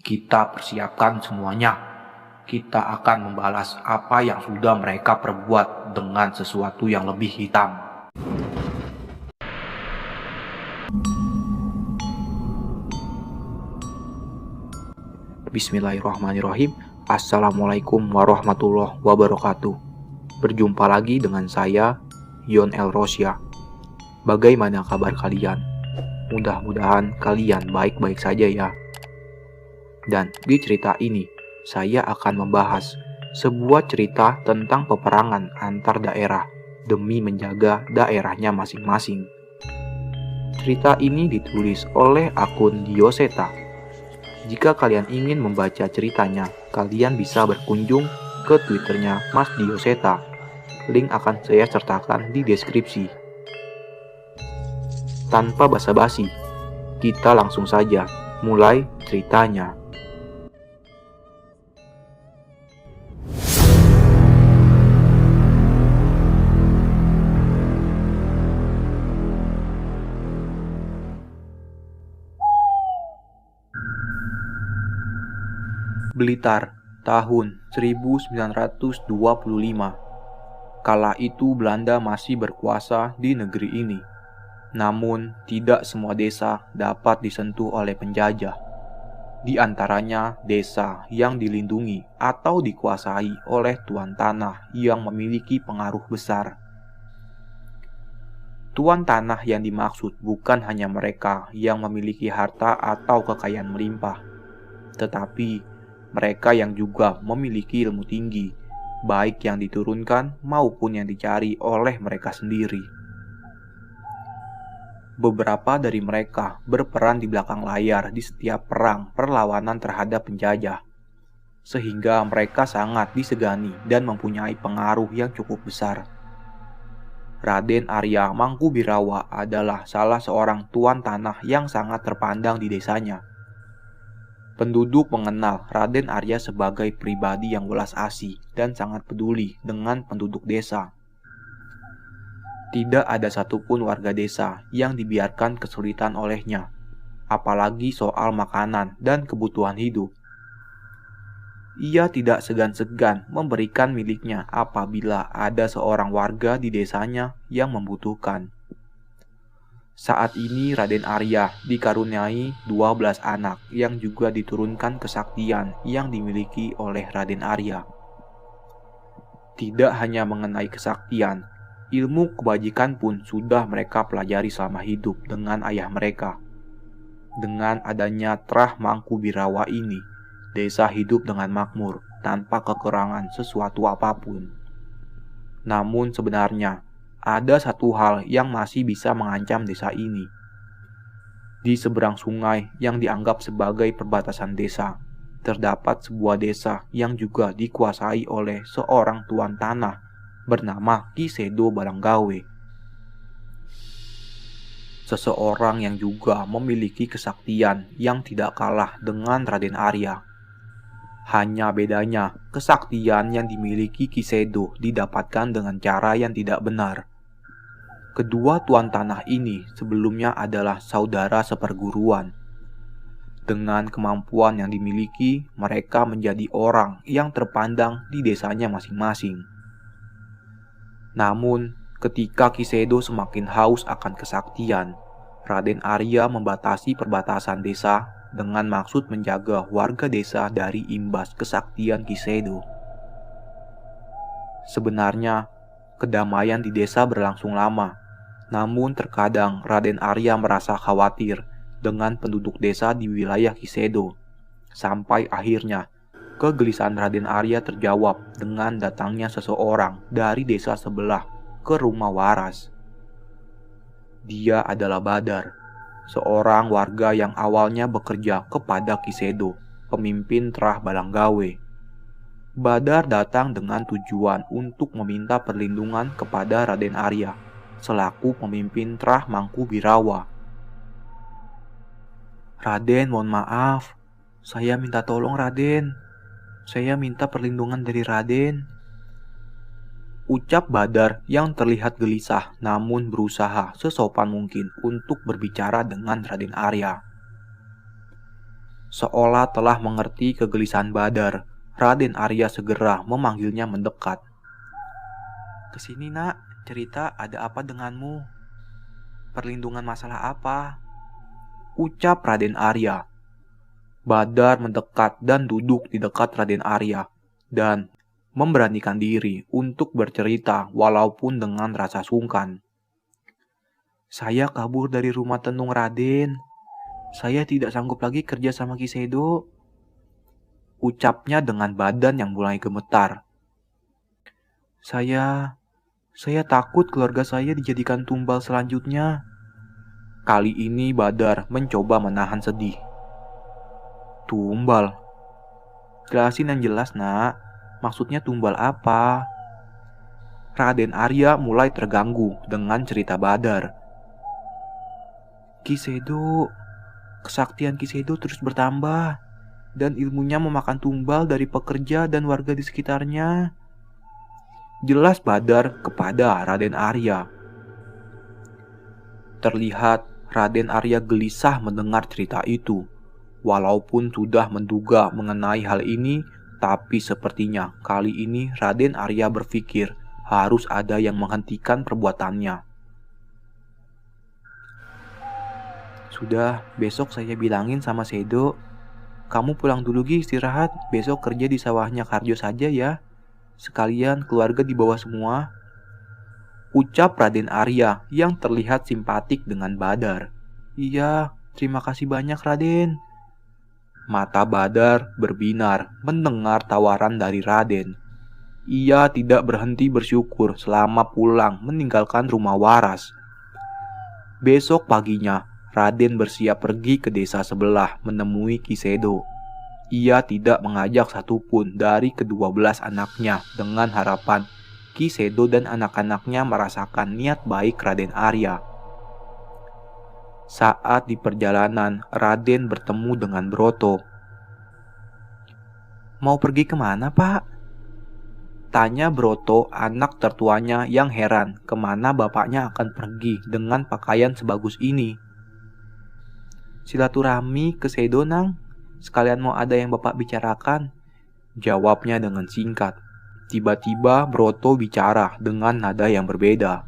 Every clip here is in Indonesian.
Kita persiapkan semuanya. Kita akan membalas apa yang sudah mereka perbuat dengan sesuatu yang lebih hitam. Bismillahirrahmanirrahim. Assalamualaikum warahmatullahi wabarakatuh. Berjumpa lagi dengan saya, Yon El Rosya. Bagaimana kabar kalian? Mudah-mudahan kalian baik-baik saja ya. Dan di cerita ini, saya akan membahas sebuah cerita tentang peperangan antar daerah demi menjaga daerahnya masing-masing. Cerita ini ditulis oleh akun Dioseta. Jika kalian ingin membaca ceritanya, kalian bisa berkunjung ke Twitternya Mas Dioseta. Link akan saya sertakan di deskripsi. Tanpa basa-basi, kita langsung saja mulai ceritanya. Blitar, tahun 1925. Kala itu Belanda masih berkuasa di negeri ini. Namun, tidak semua desa dapat disentuh oleh penjajah. Di antaranya desa yang dilindungi atau dikuasai oleh tuan tanah yang memiliki pengaruh besar. Tuan tanah yang dimaksud bukan hanya mereka yang memiliki harta atau kekayaan melimpah, tetapi mereka yang juga memiliki ilmu tinggi, baik yang diturunkan maupun yang dicari oleh mereka sendiri. Beberapa dari mereka berperan di belakang layar di setiap perang perlawanan terhadap penjajah, sehingga mereka sangat disegani dan mempunyai pengaruh yang cukup besar. Raden Arya Mangkubirawa adalah salah seorang tuan tanah yang sangat terpandang di desanya. Penduduk mengenal Raden Arya sebagai pribadi yang welas asih dan sangat peduli dengan penduduk desa. Tidak ada satupun warga desa yang dibiarkan kesulitan olehnya, apalagi soal makanan dan kebutuhan hidup. Ia tidak segan-segan memberikan miliknya apabila ada seorang warga di desanya yang membutuhkan. Saat ini Raden Arya dikaruniai 12 anak yang juga diturunkan kesaktian yang dimiliki oleh Raden Arya. Tidak hanya mengenai kesaktian, ilmu kebajikan pun sudah mereka pelajari selama hidup dengan ayah mereka. Dengan adanya Trah Mangkubirawa ini, desa hidup dengan makmur tanpa kekurangan sesuatu apapun. Namun sebenarnya, ada satu hal yang masih bisa mengancam desa ini. Di seberang sungai yang dianggap sebagai perbatasan desa, terdapat sebuah desa yang juga dikuasai oleh seorang tuan tanah bernama Ki Sedo Balanggawe. Seseorang yang juga memiliki kesaktian yang tidak kalah dengan Raden Arya. Hanya bedanya, kesaktian yang dimiliki Ki Sedo didapatkan dengan cara yang tidak benar. Kedua tuan tanah ini sebelumnya adalah saudara seperguruan. Dengan kemampuan yang dimiliki, mereka menjadi orang yang terpandang di desanya masing-masing. Namun, ketika Ki Sedo semakin haus akan kesaktian, Raden Arya membatasi perbatasan desa dengan maksud menjaga warga desa dari imbas kesaktian Ki Sedo. Sebenarnya, kedamaian di desa berlangsung lama. Namun terkadang Raden Arya merasa khawatir dengan penduduk desa di wilayah Ki Sedo. Sampai akhirnya, kegelisahan Raden Arya terjawab dengan datangnya seseorang dari desa sebelah ke rumah waras. Dia adalah Badar, seorang warga yang awalnya bekerja kepada Ki Sedo, pemimpin Trah Balanggawe. Badar datang dengan tujuan untuk meminta perlindungan kepada Raden Arya selaku pemimpin Trah Mangkubirawa. "Raden, mohon maaf. Saya minta tolong, Raden. Saya minta perlindungan dari Raden," ucap Badar yang terlihat gelisah namun berusaha sesopan mungkin untuk berbicara dengan Raden Arya. Seolah telah mengerti kegelisahan Badar, Raden Arya segera memanggilnya mendekat. "Kesini nak, cerita ada apa denganmu? Perlindungan masalah apa?" ucap Raden Arya. Badar mendekat dan duduk di dekat Raden Arya dan memberanikan diri untuk bercerita walaupun dengan rasa sungkan. "Saya kabur dari rumah tenung Raden. Saya tidak sanggup lagi kerja sama Ki Sedo," ucapnya dengan badan yang mulai gemetar. Saya takut keluarga saya dijadikan tumbal selanjutnya." Kali ini Badar mencoba menahan sedih. "Tumbal? Jelasin yang jelas nak, maksudnya tumbal apa?" Raden Arya mulai terganggu dengan cerita Badar. "Ki Sedo, kesaktian Ki Sedo terus bertambah dan ilmunya memakan tumbal dari pekerja dan warga di sekitarnya," jelas Badar kepada Raden Arya. Terlihat Raden Arya gelisah mendengar cerita itu. Walaupun sudah menduga mengenai hal ini, tapi sepertinya kali ini Raden Arya berpikir harus ada yang menghentikan perbuatannya. "Sudah, besok saya bilangin sama Sedo. Kamu pulang dulu Gi, istirahat. Besok kerja di sawahnya Karjo saja ya. Sekalian keluarga dibawa semua," ucap Raden Arya yang terlihat simpatik dengan Badar. "Iya, terima kasih banyak Raden." Mata Badar berbinar mendengar tawaran dari Raden. Ia tidak berhenti bersyukur selama pulang meninggalkan rumah waras. Besok paginya, Raden bersiap pergi ke desa sebelah menemui Ki Sedo. Ia tidak mengajak satupun dari ke-12 anaknya dengan harapan Ki Sedo dan anak-anaknya merasakan niat baik Raden Arya. Saat di perjalanan, Raden bertemu dengan Broto. "Mau pergi kemana, Pak?" tanya Broto, anak tertuanya yang heran kemana bapaknya akan pergi dengan pakaian sebagus ini. "Silaturahmi ke Sedo, Nang. Sekalian mau ada yang bapak bicarakan," jawabnya dengan singkat. Tiba-tiba Broto bicara dengan nada yang berbeda.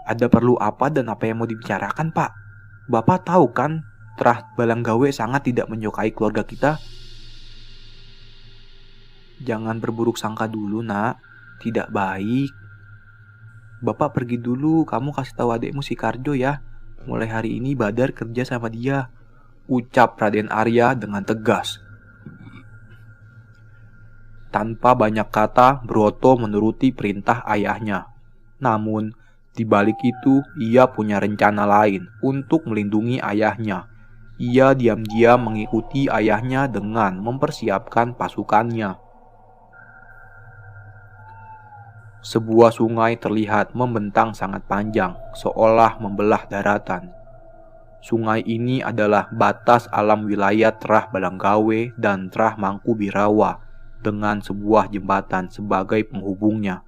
"Ada perlu apa dan apa yang mau dibicarakan, Pak? Bapak tahu kan, Trah Balanggawe sangat tidak menyukai keluarga kita." "Jangan berburuk sangka dulu, nak. Tidak baik. Bapak pergi dulu, kamu kasih tahu adekmu si Karjo ya. Mulai hari ini Badar kerja sama dia," ucap Raden Arya dengan tegas. Tanpa banyak kata, Broto menuruti perintah ayahnya. Namun, di balik itu, ia punya rencana lain untuk melindungi ayahnya. Ia diam-diam mengikuti ayahnya dengan mempersiapkan pasukannya. Sebuah sungai terlihat membentang sangat panjang, seolah membelah daratan. Sungai ini adalah batas alam wilayah Trah Balanggawe dan Trah Mangkubirawa dengan sebuah jembatan sebagai penghubungnya.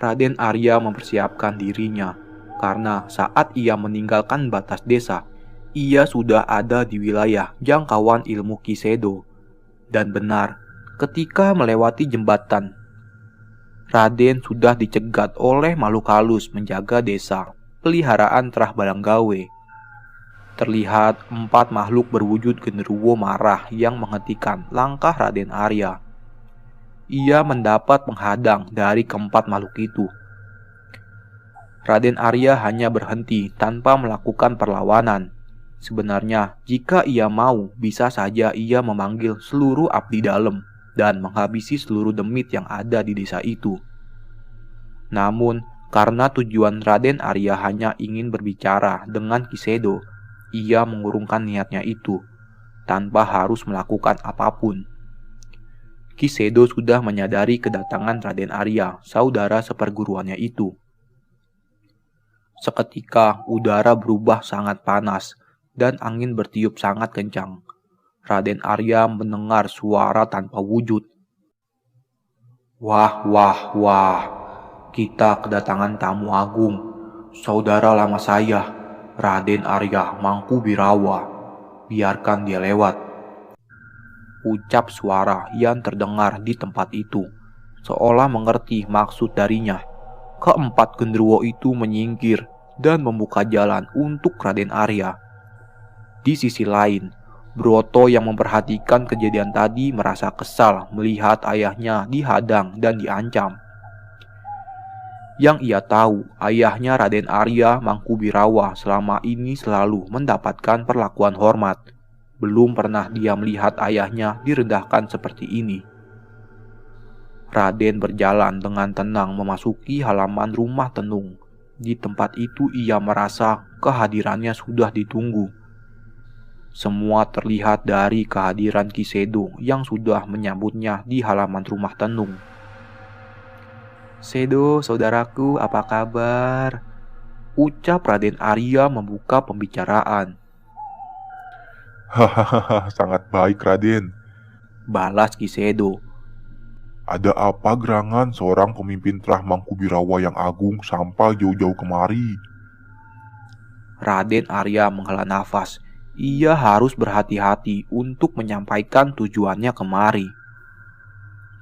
Raden Arya mempersiapkan dirinya, karena saat ia meninggalkan batas desa, ia sudah ada di wilayah jangkauan ilmu Ki Sedo. Dan benar, ketika melewati jembatan, Raden sudah dicegat oleh makhluk halus menjaga desa peliharaan Trah Balanggawe. Terlihat 4 makhluk berwujud genderuwo marah yang menghentikan langkah Raden Arya. Ia mendapat penghadang dari keempat makhluk itu. Raden Arya hanya berhenti tanpa melakukan perlawanan. Sebenarnya, jika ia mau, bisa saja ia memanggil seluruh abdi dalam dan menghabisi seluruh demit yang ada di desa itu. Namun, karena tujuan Raden Arya hanya ingin berbicara dengan Ki Sedo, ia mengurungkan niatnya itu, tanpa harus melakukan apapun. Ki Sedo sudah menyadari kedatangan Raden Arya, saudara seperguruannya itu. Seketika udara berubah sangat panas dan angin bertiup sangat kencang. Raden Arya mendengar suara tanpa wujud. "Wah, wah, wah, kita kedatangan tamu agung, saudara lama saya. Raden Arya Mangkubirawa, biarkan dia lewat. Ucap suara yang terdengar di tempat itu, seolah mengerti maksud darinya. Keempat genderuwo itu menyingkir dan membuka jalan untuk Raden Arya. Di sisi lain, Broto yang memperhatikan kejadian tadi merasa kesal melihat ayahnya dihadang dan diancam. Yang ia tahu, ayahnya Raden Arya Mangkubirawa selama ini selalu mendapatkan perlakuan hormat. Belum pernah dia melihat ayahnya direndahkan seperti ini. Raden berjalan dengan tenang memasuki halaman rumah tenung. Di tempat itu ia merasa kehadirannya sudah ditunggu. Semua terlihat dari kehadiran Ki Sedo yang sudah menyambutnya di halaman rumah tenung. "Sedo, saudaraku, apa kabar?" ucap Raden Arya membuka pembicaraan. Hahaha, sangat baik Raden. Balas Ki Sedo. Ada apa gerangan seorang pemimpin terah Mangkubirawa yang agung sampai jauh-jauh kemari? Raden Arya menghela nafas. Ia harus berhati-hati untuk menyampaikan tujuannya kemari.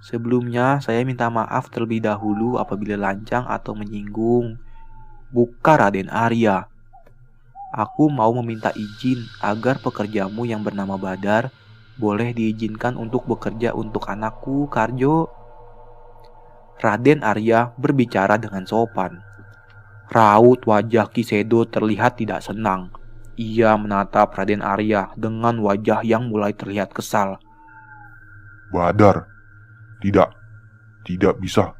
"Sebelumnya saya minta maaf terlebih dahulu apabila lancang atau menyinggung," buka Raden Arya. "Aku mau meminta izin agar pekerjamu yang bernama Badar boleh diizinkan untuk bekerja untuk anakku, Karjo." Raden Arya berbicara dengan sopan. Raut wajah Ki Sedo terlihat tidak senang. Ia menatap Raden Arya dengan wajah yang mulai terlihat kesal. Badar, tidak bisa.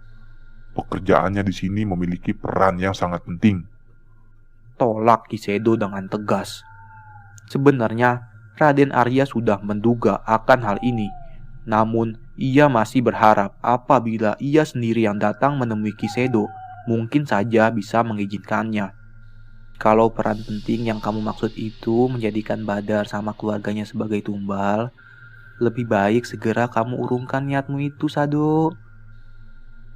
Pekerjaannya di sini memiliki peran yang sangat penting. Tolak Ki Sedo dengan tegas. Sebenarnya Raden Arya sudah menduga akan hal ini. Namun ia masih berharap apabila ia sendiri yang datang menemui Ki Sedo, mungkin saja bisa mengizinkannya. "Kalau peran penting yang kamu maksud itu menjadikan Badar sama keluarganya sebagai tumbal, lebih baik segera kamu urungkan niatmu itu, Sado.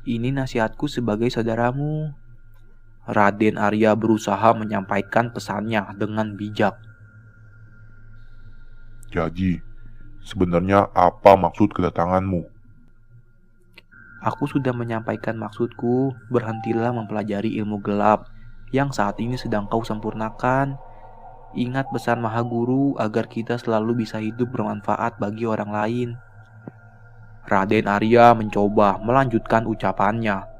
Ini nasihatku sebagai saudaramu." Raden Arya berusaha menyampaikan pesannya dengan bijak. Jadi, sebenarnya apa maksud kedatanganmu? "Aku sudah menyampaikan maksudku, berhentilah mempelajari ilmu gelap yang saat ini sedang kau sempurnakan. Ingat pesan Maha Guru agar kita selalu bisa hidup bermanfaat bagi orang lain." Raden Arya mencoba melanjutkan ucapannya.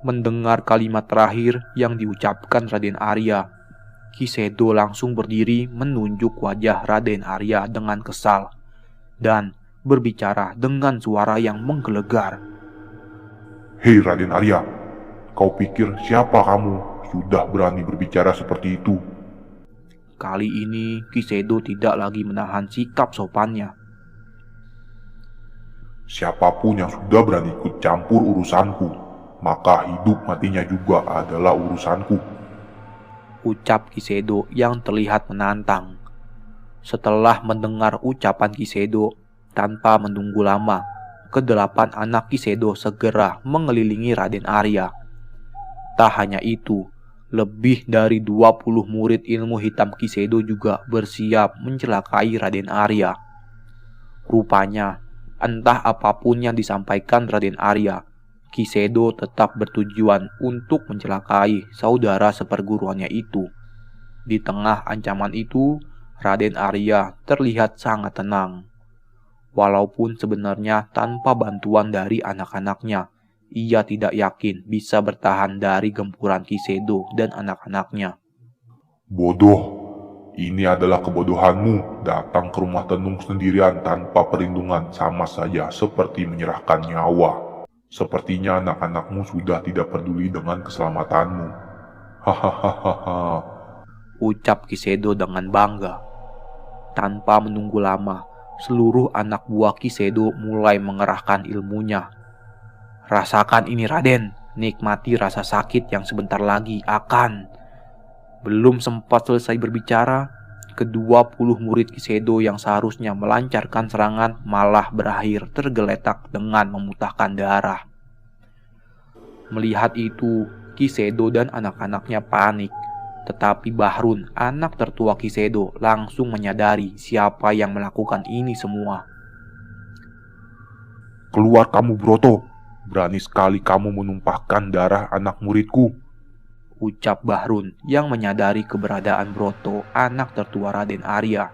Mendengar kalimat terakhir yang diucapkan Raden Arya, Ki Sedo langsung berdiri menunjuk wajah Raden Arya dengan kesal dan berbicara dengan suara yang menggelegar. Hei Raden Arya, kau pikir siapa kamu sudah berani berbicara seperti itu? Kali ini Ki Sedo tidak lagi menahan sikap sopannya. Siapapun yang sudah berani ikut campur urusanku, maka hidup matinya juga adalah urusanku. Ucap Ki Sedo yang terlihat menantang. Setelah mendengar ucapan Ki Sedo, tanpa menunggu lama, kedelapan anak Ki Sedo segera mengelilingi Raden Arya. Tak hanya itu, lebih dari 20 murid ilmu hitam Ki Sedo juga bersiap mencelakai Raden Arya. Rupanya, entah apapun yang disampaikan Raden Arya, Ki Sedo tetap bertujuan untuk mencelakai saudara seperguruannya itu. Di tengah ancaman itu, Raden Arya terlihat sangat tenang. Walaupun sebenarnya tanpa bantuan dari anak-anaknya, ia tidak yakin bisa bertahan dari gempuran Ki Sedo dan anak-anaknya. Bodoh, ini adalah kebodohanmu. Datang ke rumah tenung sendirian tanpa perlindungan sama saja seperti menyerahkan nyawa. Sepertinya anak-anakmu sudah tidak peduli dengan keselamatanmu. Hahaha. Ucap Ki Sedo dengan bangga. Tanpa menunggu lama, seluruh anak buah Ki Sedo mulai mengerahkan ilmunya. "Rasakan ini Raden, nikmati rasa sakit yang sebentar lagi akan..." Belum sempat selesai berbicara, ke-20 murid Ki Sedo yang seharusnya melancarkan serangan malah berakhir tergeletak dengan memuntahkan darah. Melihat itu, Ki Sedo dan anak-anaknya panik. Tetapi Bahrun, anak tertua Kisedo, langsung menyadari siapa yang melakukan ini semua. Keluar kamu Broto, berani sekali kamu menumpahkan darah anak muridku. Ucap Bahrun yang menyadari keberadaan Broto, anak tertua Raden Arya.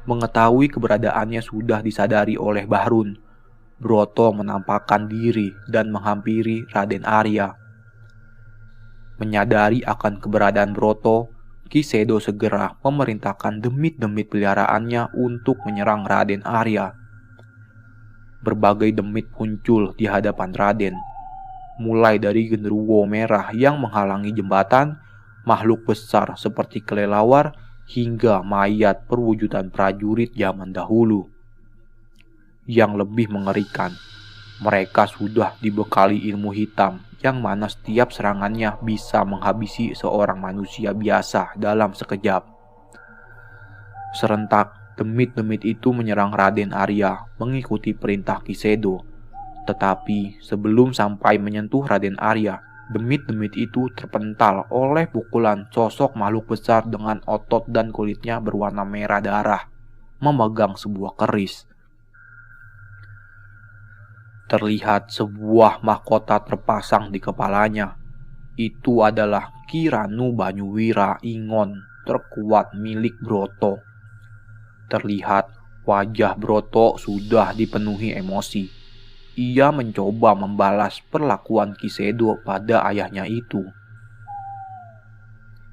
Mengetahui keberadaannya sudah disadari oleh Bahrun, Broto menampakkan diri dan menghampiri Raden Arya. Menyadari akan keberadaan Broto, Kisedo segera memerintahkan demit-demit peliharaannya untuk menyerang Raden Arya. Berbagai demit muncul di hadapan Raden, mulai dari genderuwo merah yang menghalangi jembatan, makhluk besar seperti kelelawar, hingga mayat perwujudan prajurit zaman dahulu. Yang lebih mengerikan, mereka sudah dibekali ilmu hitam yang mana setiap serangannya bisa menghabisi seorang manusia biasa dalam sekejap. Serentak, demit-demit itu menyerang Raden Arya mengikuti perintah Kisedo. Tetapi sebelum sampai menyentuh Raden Arya, demit-demit itu terpental oleh pukulan sosok makhluk besar dengan otot dan kulitnya berwarna merah darah, memegang sebuah keris. Terlihat sebuah mahkota terpasang di kepalanya. Itu adalah Kiranu Banyuwira Ingon terkuat milik Broto. Terlihat wajah Broto sudah dipenuhi emosi. Ia mencoba membalas perlakuan Kisedo pada ayahnya itu.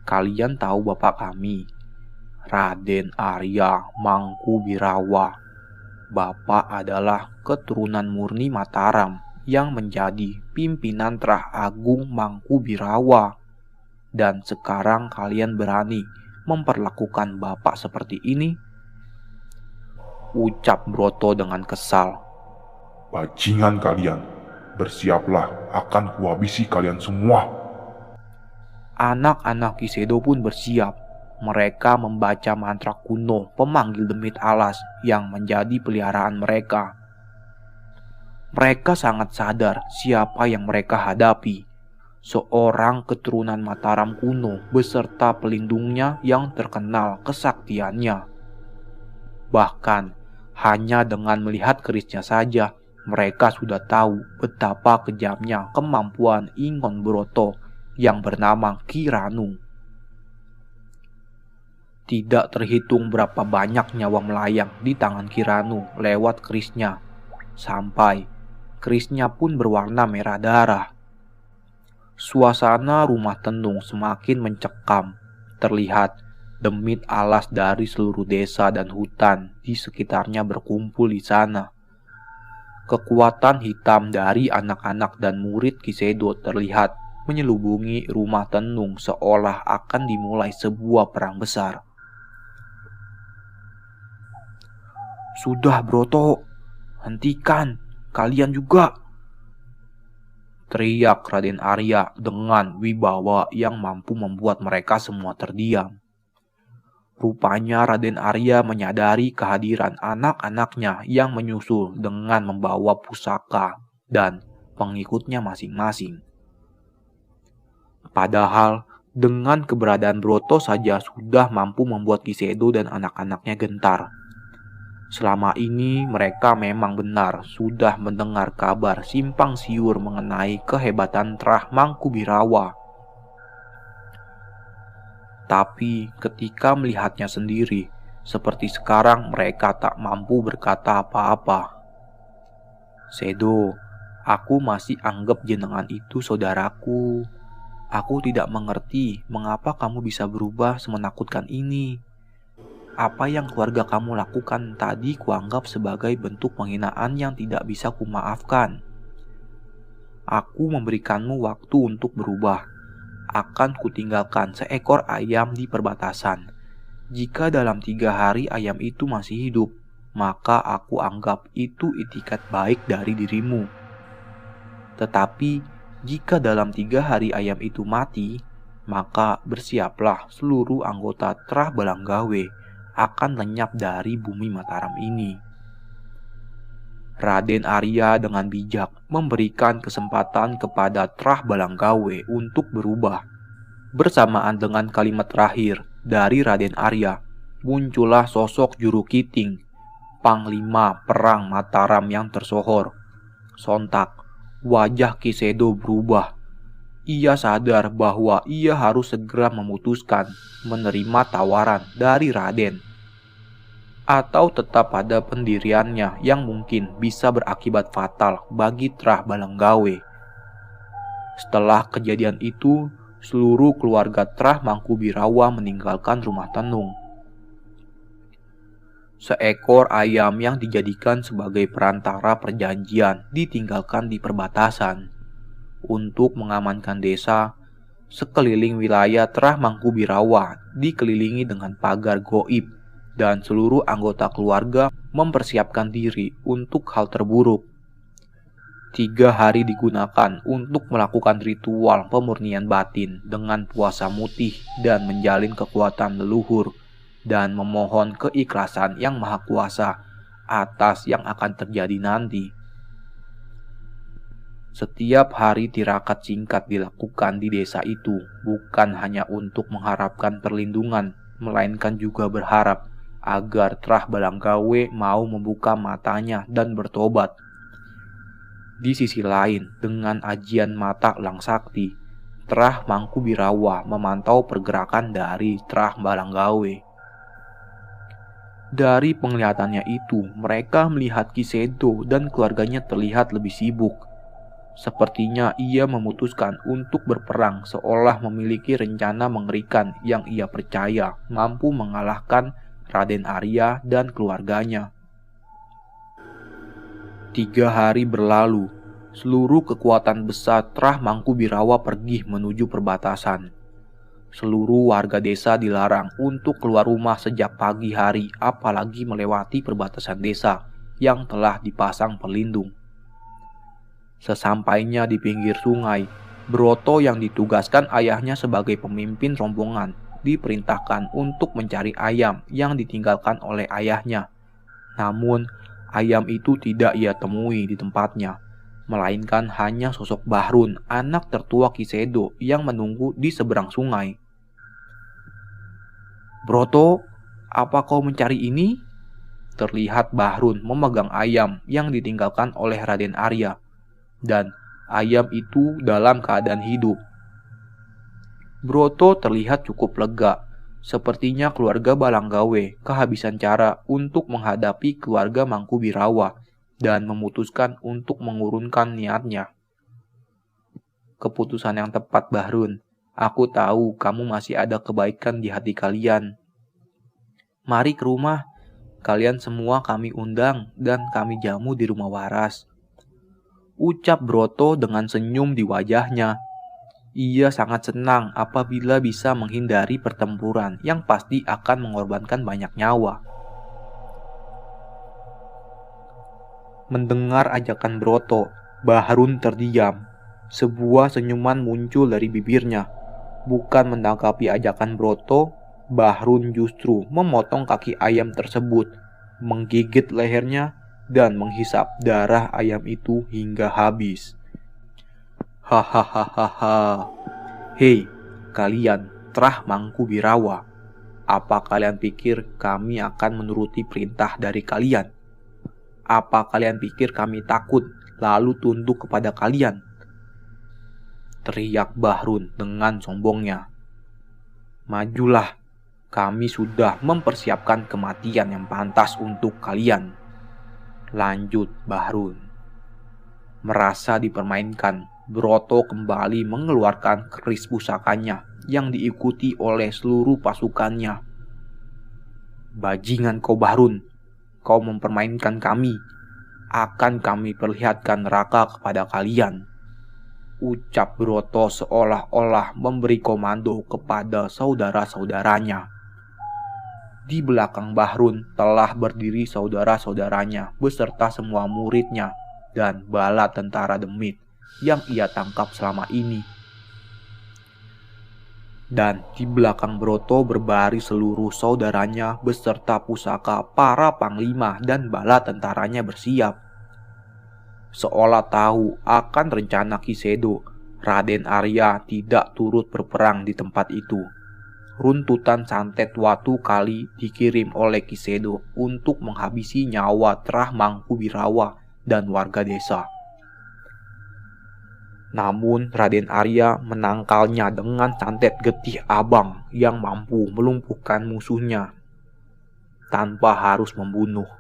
Kalian tahu bapak kami, Raden Arya Mangkubirawa. Bapak adalah keturunan murni Mataram yang menjadi pimpinan Trah Agung Mangkubirawa. Dan sekarang kalian berani memperlakukan bapak seperti ini? Ucap Broto dengan kesal. Bajingan kalian, bersiaplah, akan kuhabisi kalian semua. Anak-anak Kisedo pun bersiap. Mereka membaca mantra kuno pemanggil demit alas yang menjadi peliharaan mereka. Mereka sangat sadar siapa yang mereka hadapi. Seorang keturunan Mataram kuno beserta pelindungnya yang terkenal kesaktiannya. Bahkan hanya dengan melihat kerisnya saja, mereka sudah tahu betapa kejamnya kemampuan Ingon Broto yang bernama Kiranu. Tidak terhitung berapa banyak nyawa melayang di tangan Kiranu lewat kerisnya, sampai kerisnya pun berwarna merah darah. Suasana rumah tenung semakin mencekam. Terlihat demit alas dari seluruh desa dan hutan di sekitarnya berkumpul di sana. Kekuatan hitam dari anak-anak dan murid Kisedo terlihat menyelubungi rumah tenung seolah akan dimulai sebuah perang besar. Sudah Broto, hentikan, kalian juga, teriak Raden Arya dengan wibawa yang mampu membuat mereka semua terdiam. Rupanya Raden Arya menyadari kehadiran anak-anaknya yang menyusul dengan membawa pusaka dan pengikutnya masing-masing. Padahal dengan keberadaan Broto saja sudah mampu membuat Kisedo dan anak-anaknya gentar. Selama ini mereka memang benar sudah mendengar kabar simpang siur mengenai kehebatan Trah Mangkubirawa. Tapi ketika melihatnya sendiri, seperti sekarang mereka tak mampu berkata apa-apa. Sedo, aku masih anggap jenengan itu saudaraku. Aku tidak mengerti mengapa kamu bisa berubah semenakutkan ini. Apa yang keluarga kamu lakukan tadi kuanggap sebagai bentuk penghinaan yang tidak bisa kumaafkan. Aku memberikanmu waktu untuk berubah. Akan kutinggalkan seekor ayam di perbatasan. Jika dalam 3 hari ayam itu masih hidup, maka aku anggap itu itikat baik dari dirimu. Tetapi jika dalam 3 hari ayam itu mati, maka bersiaplah seluruh anggota Trah Balanggawe akan lenyap dari bumi Mataram ini. Raden Arya dengan bijak memberikan kesempatan kepada Trah Balanggawe untuk berubah. Bersamaan dengan kalimat terakhir dari Raden Arya, muncullah sosok Juru Kiting, Panglima Perang Mataram yang tersohor. Sontak, wajah Kisedo berubah. Ia sadar bahwa ia harus segera memutuskan menerima tawaran dari Raden, atau tetap pada pendiriannya yang mungkin bisa berakibat fatal bagi Trah Balanggawe. Setelah kejadian itu, seluruh keluarga Trah Mangkubirawa meninggalkan rumah tenung. Seekor ayam yang dijadikan sebagai perantara perjanjian ditinggalkan di perbatasan. Untuk mengamankan desa, sekeliling wilayah Trah Mangkubirawa dikelilingi dengan pagar goib dan seluruh anggota keluarga mempersiapkan diri untuk hal terburuk. 3 hari digunakan untuk melakukan ritual pemurnian batin dengan puasa mutih dan menjalin kekuatan leluhur dan memohon keikhlasan yang maha kuasa atas yang akan terjadi nanti. Setiap hari tirakat singkat dilakukan di desa itu bukan hanya untuk mengharapkan perlindungan, melainkan juga berharap agar Trah Balanggawe mau membuka matanya dan bertobat. Di sisi lain, dengan ajian mata Langsakti, Trah Mangkubirawa memantau pergerakan dari Trah Balanggawe. Dari penglihatannya itu, mereka melihat Kisedo dan keluarganya terlihat lebih sibuk. Sepertinya ia memutuskan untuk berperang seolah memiliki rencana mengerikan yang ia percaya mampu mengalahkan Raden Arya dan keluarganya. 3 hari berlalu, seluruh kekuatan besar Trah Mangkubirawa pergi menuju perbatasan. Seluruh warga desa dilarang untuk keluar rumah sejak pagi hari, apalagi melewati perbatasan desa yang telah dipasang pelindung. Sesampainya di pinggir sungai, Broto yang ditugaskan ayahnya sebagai pemimpin rombongan diperintahkan untuk mencari ayam yang ditinggalkan oleh ayahnya. Namun, ayam itu tidak ia temui di tempatnya, melainkan hanya sosok Bahrun, anak tertua Kisedo yang menunggu di seberang sungai. "Broto, apa kau mencari ini?" Terlihat Bahrun memegang ayam yang ditinggalkan oleh Raden Arya, dan ayam itu dalam keadaan hidup. Broto terlihat cukup lega. Sepertinya keluarga Balanggawe kehabisan cara untuk menghadapi keluarga Mangkubirawa dan memutuskan untuk mengurungkan niatnya. "Keputusan yang tepat, Bahrun. Aku tahu kamu masih ada kebaikan di hati kalian. Mari ke rumah. Kalian semua kami undang dan kami jamu di rumah waras," ucap Broto dengan senyum di wajahnya. Ia sangat senang apabila bisa menghindari pertempuran yang pasti akan mengorbankan banyak nyawa. Mendengar ajakan Broto, Bahrun terdiam. Sebuah senyuman muncul dari bibirnya. Bukan menanggapi ajakan Broto, Bahrun justru memotong kaki ayam tersebut, menggigit lehernya, dan menghisap darah ayam itu hingga habis. "Hahaha. Hei, kalian Trah Mangkubirawa. Apa kalian pikir kami akan menuruti perintah dari kalian? Apa kalian pikir kami takut lalu tunduk kepada kalian?" teriak Bahrun dengan sombongnya. "Majulah, kami sudah mempersiapkan kematian yang pantas untuk kalian," lanjut Bahrun. Merasa dipermainkan, Broto kembali mengeluarkan keris pusakanya yang diikuti oleh seluruh pasukannya. "Bajingan kau Bahrun, kau mempermainkan kami. Akan kami perlihatkan neraka kepada kalian," ucap Broto seolah-olah memberi komando kepada saudara-saudaranya. Di belakang Bahrun telah berdiri saudara-saudaranya beserta semua muridnya dan bala tentara demit yang ia tangkap selama ini. Dan di belakang Broto berbaris seluruh saudaranya beserta pusaka para panglima dan bala tentaranya bersiap. Seolah tahu akan rencana Kisedo, Raden Arya tidak turut berperang di tempat itu. Runtutan santet Watu Kali dikirim oleh Kisedo untuk menghabisi nyawa Trah Mangkubirawa dan warga desa. Namun Raden Arya menangkalnya dengan santet Getih Abang yang mampu melumpuhkan musuhnya tanpa harus membunuh.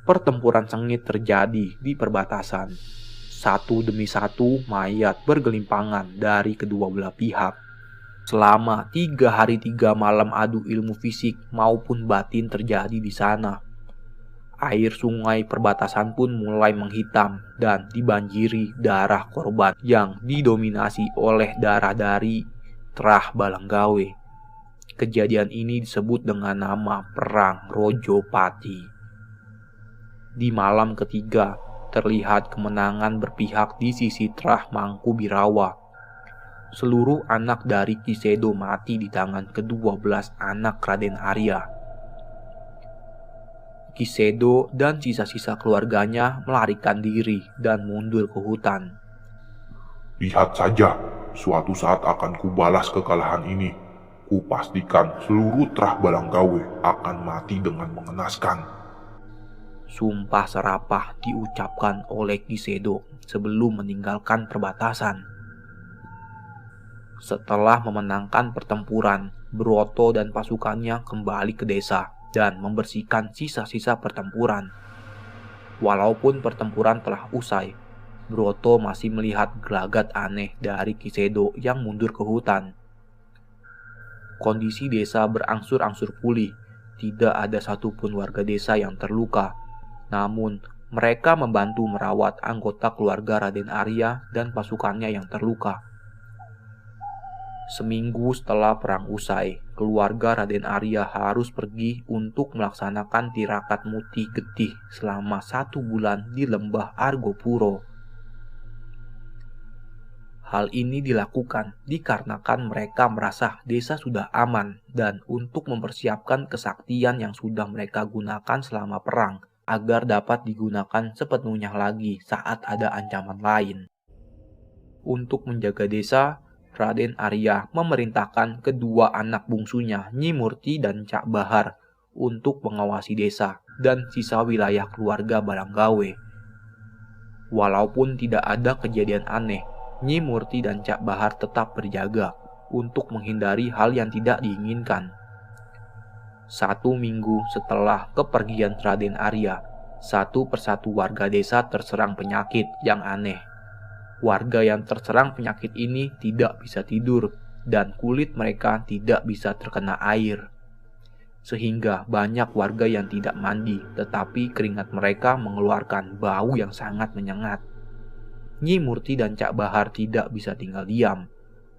Pertempuran sengit terjadi di perbatasan. Satu demi satu mayat bergelimpangan dari kedua belah pihak. Selama 3 hari 3 malam adu ilmu fisik maupun batin terjadi di sana. Air sungai perbatasan pun mulai menghitam dan dibanjiri darah korban yang didominasi oleh darah dari Trah Balanggawe. Kejadian ini disebut dengan nama Perang Rojopati. Di malam ketiga, terlihat kemenangan berpihak di sisi Trah Mangkubirawa. Seluruh anak dari Kisedo mati di tangan ke-12 anak Raden Arya. Kisedo dan sisa-sisa keluarganya melarikan diri dan mundur ke hutan. Lihat saja, suatu saat akan kubalas kekalahan ini. Kupastikan seluruh Trah Balanggawe akan mati dengan mengenaskan. Sumpah serapah diucapkan oleh Kisedo sebelum meninggalkan perbatasan. Setelah memenangkan pertempuran, Broto dan pasukannya kembali ke desa dan membersihkan sisa-sisa pertempuran. Walaupun pertempuran telah usai, Broto masih melihat gelagat aneh dari Kisedo yang mundur ke hutan. Kondisi desa berangsur-angsur pulih, tidak ada satupun warga desa yang terluka. Namun, mereka membantu merawat anggota keluarga Raden Arya dan pasukannya yang terluka. Seminggu setelah perang usai, keluarga Raden Arya harus pergi untuk melaksanakan tirakat muti getih selama 1 bulan di lembah Argopuro. Hal ini dilakukan dikarenakan mereka merasa desa sudah aman dan untuk mempersiapkan kesaktian yang sudah mereka gunakan selama perang agar dapat digunakan sepenuhnya lagi saat ada ancaman lain. Untuk menjaga desa, Raden Arya memerintahkan kedua anak bungsunya Nyi Murti dan Cak Bahar untuk mengawasi desa dan sisa wilayah keluarga Balanggawe. Walaupun tidak ada kejadian aneh, Nyi Murti dan Cak Bahar tetap berjaga untuk menghindari hal yang tidak diinginkan. 1 minggu setelah kepergian Raden Arya, satu persatu warga desa terserang penyakit yang aneh. Warga yang terserang penyakit ini tidak bisa tidur dan kulit mereka tidak bisa terkena air. Sehingga banyak warga yang tidak mandi, tetapi keringat mereka mengeluarkan bau yang sangat menyengat. Nyi Murti dan Cak Bahar tidak bisa tinggal diam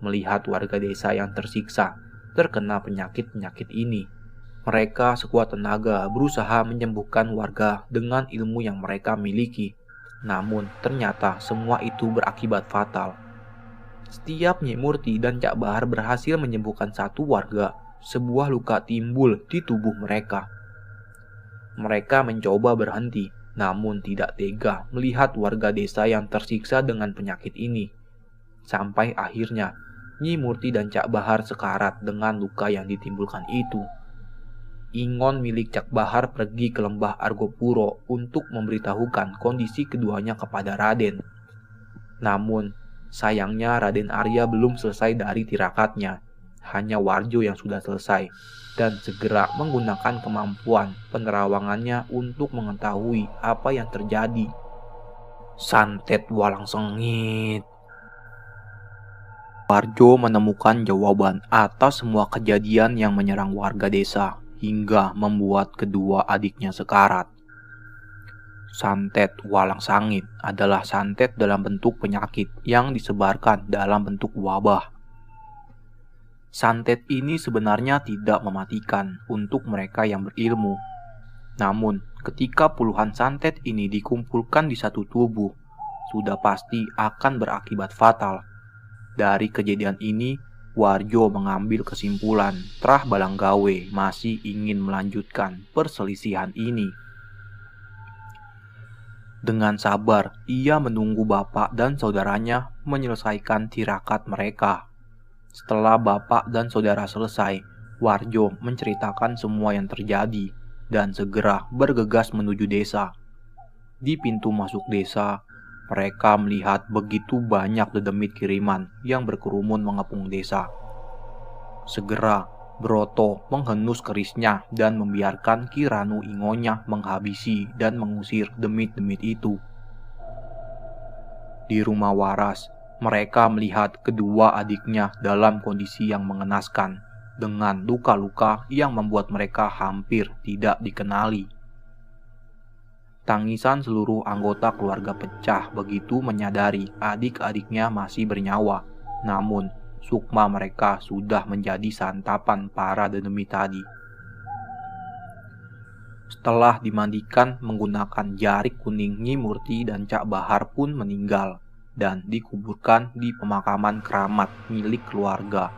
melihat warga desa yang tersiksa terkena penyakit-penyakit ini. Mereka sekuat tenaga berusaha menyembuhkan warga dengan ilmu yang mereka miliki. Namun ternyata semua itu berakibat fatal. Setiap Nyi Murti dan Cak Bahar berhasil menyembuhkan satu warga, sebuah luka timbul di tubuh mereka. Mereka mencoba berhenti, namun tidak tega melihat warga desa yang tersiksa dengan penyakit ini. Sampai akhirnya Nyi Murti dan Cak Bahar sekarat dengan luka yang ditimbulkan itu. Ingon milik Cak Bahar pergi ke lembah Argopuro untuk memberitahukan kondisi keduanya kepada Raden. Namun, sayangnya Raden Arya belum selesai dari tirakatnya. Hanya Warjo yang sudah selesai dan segera menggunakan kemampuan penerawangannya untuk mengetahui apa yang terjadi. Santet walang sengit. Warjo menemukan jawaban atas semua kejadian yang menyerang warga desa, hingga membuat kedua adiknya sekarat. Santet walang sangit adalah santet dalam bentuk penyakit yang disebarkan dalam bentuk wabah. Santet ini sebenarnya tidak mematikan untuk mereka yang berilmu. Namun, ketika puluhan santet ini dikumpulkan di satu tubuh, sudah pasti akan berakibat fatal. Dari kejadian ini, Warjo mengambil kesimpulan Trah Balanggawe masih ingin melanjutkan perselisihan ini. Dengan sabar, ia menunggu bapak dan saudaranya menyelesaikan tirakat mereka. Setelah bapak dan saudara selesai, Warjo menceritakan semua yang terjadi dan segera bergegas menuju desa. Di pintu masuk desa, mereka melihat begitu banyak dedemit kiriman yang berkerumun mengepung desa. Segera, Broto menghenus kerisnya dan membiarkan Kiranu Ingonya menghabisi dan mengusir demit-demit itu. Di rumah Waras, mereka melihat kedua adiknya dalam kondisi yang mengenaskan, dengan luka-luka yang membuat mereka hampir tidak dikenali. Tangisan seluruh anggota keluarga pecah begitu menyadari adik-adiknya masih bernyawa, namun sukma mereka sudah menjadi santapan para dedemit tadi. Setelah dimandikan menggunakan jarik kuning, Nyi Murti dan Cak Bahar pun meninggal dan dikuburkan di pemakaman keramat milik keluarga.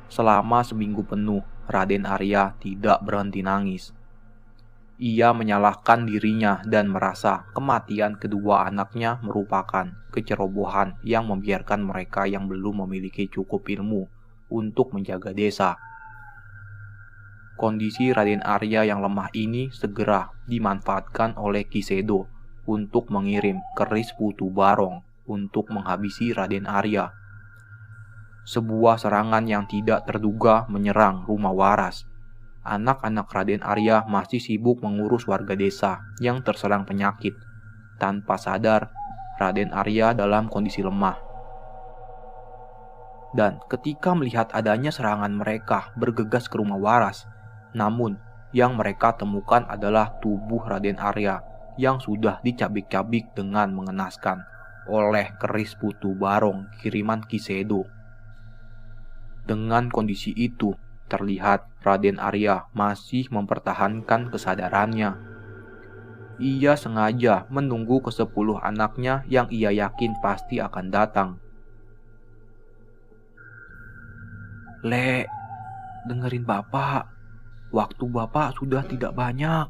Selama seminggu penuh, Raden Arya tidak berhenti nangis. Ia menyalahkan dirinya dan merasa kematian kedua anaknya merupakan kecerobohan yang membiarkan mereka yang belum memiliki cukup ilmu untuk menjaga desa. Kondisi Raden Arya yang lemah ini segera dimanfaatkan oleh Ki Sedo untuk mengirim keris Putu Barong untuk menghabisi Raden Arya. Sebuah serangan yang tidak terduga menyerang rumah Waras. Anak-anak Raden Arya masih sibuk mengurus warga desa yang terserang penyakit. Tanpa sadar, Raden Arya dalam kondisi lemah. Dan ketika melihat adanya serangan, mereka bergegas ke rumah Waras. Namun, yang mereka temukan adalah tubuh Raden Arya yang sudah dicabik-cabik dengan mengenaskan oleh keris Putu Barong kiriman Ki Sedo. Dengan kondisi itu, terlihat Raden Arya masih mempertahankan kesadarannya. Ia sengaja menunggu ke-10 anaknya yang ia yakin pasti akan datang. "Lek, dengerin bapak. Waktu bapak sudah tidak banyak."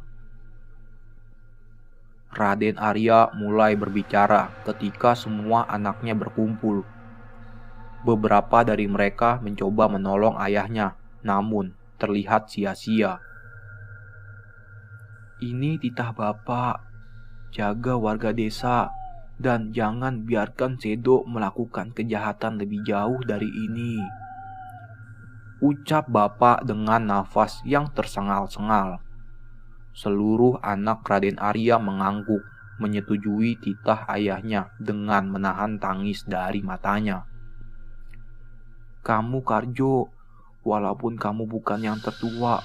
Raden Arya mulai berbicara ketika semua anaknya berkumpul. Beberapa dari mereka mencoba menolong ayahnya, namun terlihat sia-sia. "Ini titah bapak, jaga warga desa, dan jangan biarkan Sedo melakukan kejahatan lebih jauh dari ini," ucap bapak dengan nafas yang tersengal-sengal. Seluruh anak Raden Arya mengangguk, menyetujui titah ayahnya dengan menahan tangis dari matanya. "Kamu Karjo, walaupun kamu bukan yang tertua,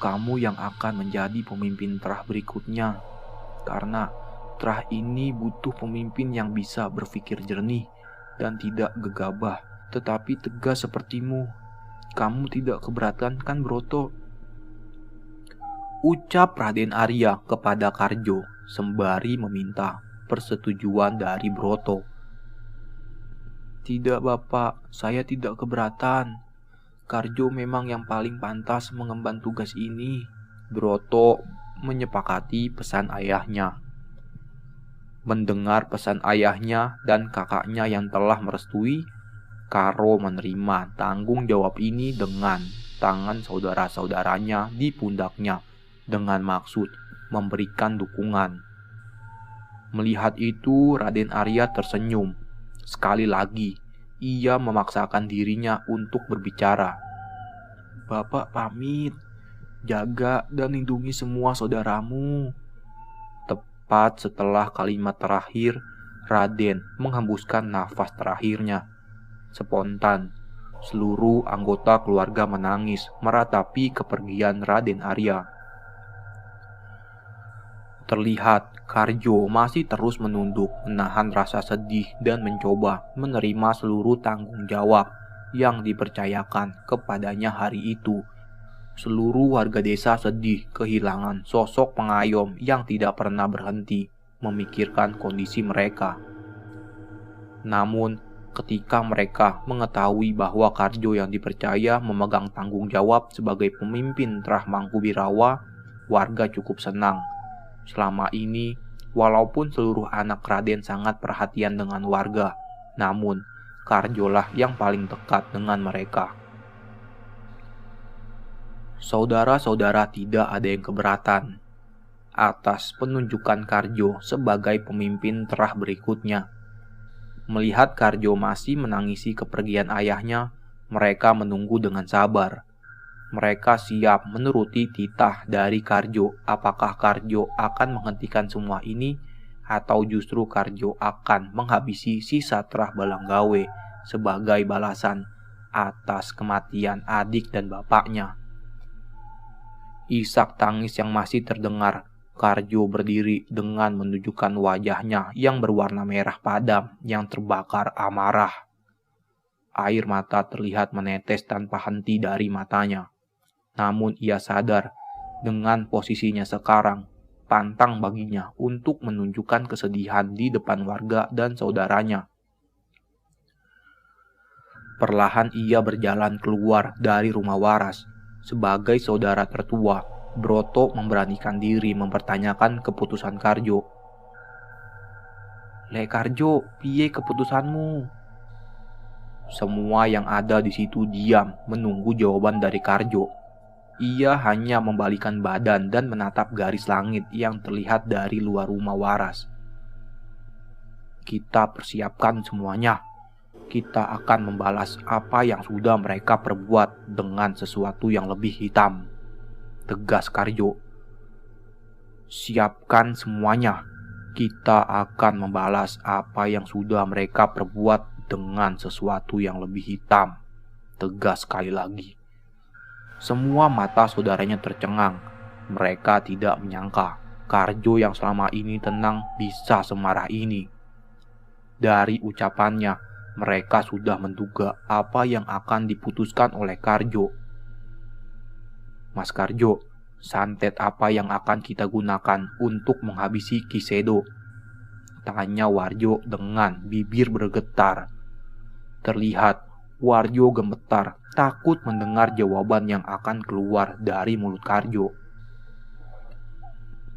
kamu yang akan menjadi pemimpin terah berikutnya. Karena terah ini butuh pemimpin yang bisa berpikir jernih dan tidak gegabah, tetapi tegas sepertimu. Kamu tidak keberatan kan, Broto?" ucap Raden Arya kepada Karjo sembari meminta persetujuan dari Broto. "Tidak bapak, saya tidak keberatan. Karjo memang yang paling pantas mengemban tugas ini," Broto menyepakati pesan ayahnya. Mendengar pesan ayahnya dan kakaknya yang telah merestui, Karo menerima tanggung jawab ini dengan tangan saudara-saudaranya di pundaknya dengan maksud memberikan dukungan. Melihat itu, Raden Arya tersenyum. Sekali lagi, ia memaksakan dirinya untuk berbicara. "Bapak pamit, jaga dan lindungi semua saudaramu." Tepat setelah kalimat terakhir, Raden menghembuskan nafas terakhirnya. Spontan, seluruh anggota keluarga menangis meratapi kepergian Raden Arya. Terlihat Karjo masih terus menunduk, menahan rasa sedih dan mencoba menerima seluruh tanggung jawab yang dipercayakan kepadanya hari itu. Seluruh warga desa sedih kehilangan sosok pengayom yang tidak pernah berhenti memikirkan kondisi mereka. Namun, ketika mereka mengetahui bahwa Karjo yang dipercaya memegang tanggung jawab sebagai pemimpin terah Mangkubirawa, warga cukup senang. Selama ini, Walaupun seluruh anak Raden sangat perhatian dengan warga, namun Karjolah yang paling dekat dengan mereka. Saudara-saudara tidak ada yang keberatan atas penunjukan Karjo sebagai pemimpin terah berikutnya. Melihat Karjo masih menangisi kepergian ayahnya, mereka menunggu dengan sabar. Mereka siap menuruti titah dari Karjo. Apakah Karjo akan menghentikan semua ini, atau justru Karjo akan menghabisi sisa terah Balanggawe sebagai balasan atas kematian adik dan bapaknya? Isak tangis yang masih terdengar. Karjo berdiri dengan menunjukkan wajahnya yang berwarna merah padam yang terbakar amarah. Air mata terlihat menetes tanpa henti dari matanya. Namun ia sadar dengan posisinya sekarang, pantang baginya untuk menunjukkan kesedihan di depan warga dan saudaranya. Perlahan ia berjalan keluar dari rumah waras. Sebagai saudara tertua, Broto memberanikan diri mempertanyakan keputusan Karjo. "Le Karjo, piye keputusanmu?" Semua yang ada di situ diam menunggu jawaban dari Karjo. Ia hanya membalikkan badan dan menatap garis langit yang terlihat dari luar rumah waras. "Kita persiapkan semuanya. Kita akan membalas apa yang sudah mereka perbuat dengan sesuatu yang lebih hitam," tegas Karjo. "Siapkan semuanya. Kita akan membalas apa yang sudah mereka perbuat dengan sesuatu yang lebih hitam," tegas sekali lagi. Semua mata saudaranya tercengang. Mereka tidak menyangka Karjo yang selama ini tenang bisa semarah ini. Dari ucapannya, mereka sudah menduga apa yang akan diputuskan oleh Karjo. "Mas Karjo, santet apa yang akan kita gunakan untuk menghabisi Kisedo?" tanya Warjo dengan bibir bergetar. Terlihat Warjo gemetar, takut mendengar jawaban yang akan keluar dari mulut Karjo.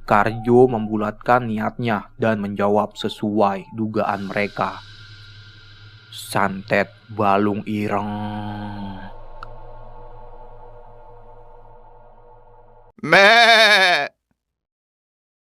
Karjo membulatkan niatnya dan menjawab sesuai dugaan mereka. "Santet balung ireng." Meh.